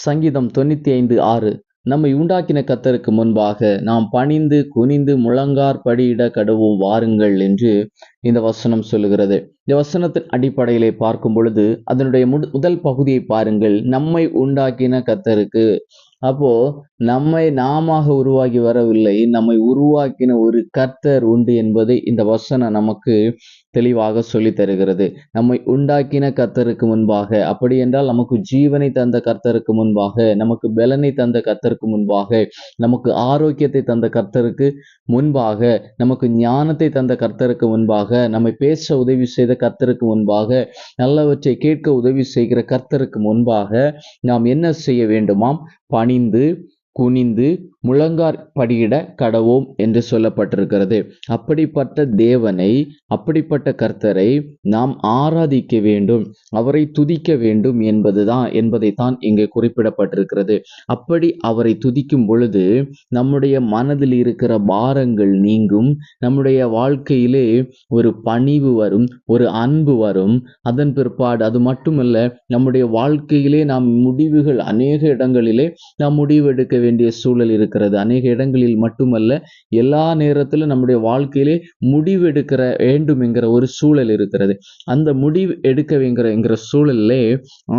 சங்கீதம் 95:6 நம்மை உண்டாக்கின கர்த்தருக்கு முன்பாக நாம் பணிந்து குனிந்து முழங்கார் படியிட கடவோம் வாருங்கள் என்று இந்த வசனம் சொல்லுகிறது. இந்த வசனத்தின் அடிப்படையிலே பார்க்கும் பொழுது அதனுடைய முதல் பகுதியை பாருங்கள். நம்மை உண்டாக்கின கர்த்தருக்கு. அப்போ நம்மை நாம உருவாகி வரவில்லை, நம்மை உருவாக்கின ஒரு கர்த்தர் உண்டு என்பதை இந்த வசனம் நமக்கு தெளிவாக சொல்லி தருகிறது. நம்மை உண்டாக்கின கர்த்தருக்கு முன்பாக, அப்படி என்றால் நமக்கு ஜீவனை தந்த கர்த்தருக்கு முன்பாக, நமக்கு பலனை தந்த கர்த்தருக்கு முன்பாக, நமக்கு ஆரோக்கியத்தை தந்த கர்த்தருக்கு முன்பாக, நமக்கு ஞானத்தை தந்த கர்த்தருக்கு முன்பாக, நம்மை பேச உதவி செய்த கர்த்தருக்கு முன்பாக, நல்லவற்றை கேட்க உதவி செய்கிற கர்த்தருக்கு முன்பாக நாம் என்ன செய்ய வேண்டுமாம்? பணிந்து குனிந்து முழங்கார் படியிட கடவோம் என்று சொல்லப்பட்டிருக்கிறது. அப்படிப்பட்ட தேவனை, அப்படிப்பட்ட கர்த்தரை நாம் ஆராதிக்க வேண்டும், அவரை துதிக்க வேண்டும் என்பதைத்தான் இங்கே குறிப்பிடப்பட்டிருக்கிறது. அப்படி அவரை துதிக்கும் பொழுது நம்முடைய மனதில் இருக்கிற பாரங்கள் நீங்கும், நம்முடைய வாழ்க்கையிலே ஒரு பணிவு வரும், ஒரு அன்பு வரும். அதன் பிற்பாடு அது மட்டுமல்ல, நம்முடைய வாழ்க்கையிலே நாம் முடிவுகள் அநேக இடங்களிலே நாம் முடிவெடுக்க வேண்டிய சூழல் இருக்கிறது. அநேக இடங்களில் மட்டுமல்ல, எல்லா நேரத்திலும் நம்முடைய வாழ்க்கையிலே முடிவு எடுக்கிற வேண்டும் என்கிற ஒரு சூழல் இருக்கிறது. அந்த முடிவு எடுக்க சூழலிலே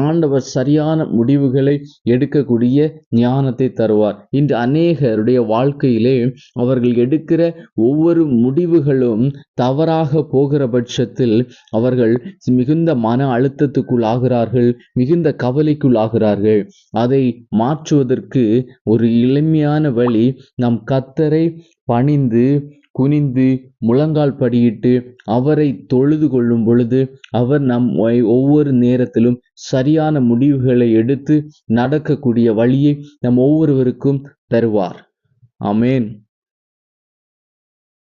ஆண்டவர் சரியான முடிவுகளை எடுக்கக்கூடிய ஞானத்தை தருவார். இன்று அநேகருடைய வாழ்க்கையிலே அவர்கள் எடுக்கிற ஒவ்வொரு முடிவுகளும் தவறாக போகிற பட்சத்தில் அவர்கள் மிகுந்த மன அழுத்தத்துக்குள் ஆகிறார்கள், மிகுந்த கவலைக்குள் ஆகிறார்கள். அதை மாற்றுவதற்கு ஒரு எளிமையான வழி, நம் கர்த்தரை பணிந்து குனிந்து முழங்கால் படியிட்டு அவரை தொழுது கொள்ளும் பொழுது அவர் ஒவ்வொரு நேரத்திலும் சரியான முடிவுகளை எடுத்து நடக்கக்கூடிய வழியை நம் ஒவ்வொருவருக்கும் தருவார். ஆமென்.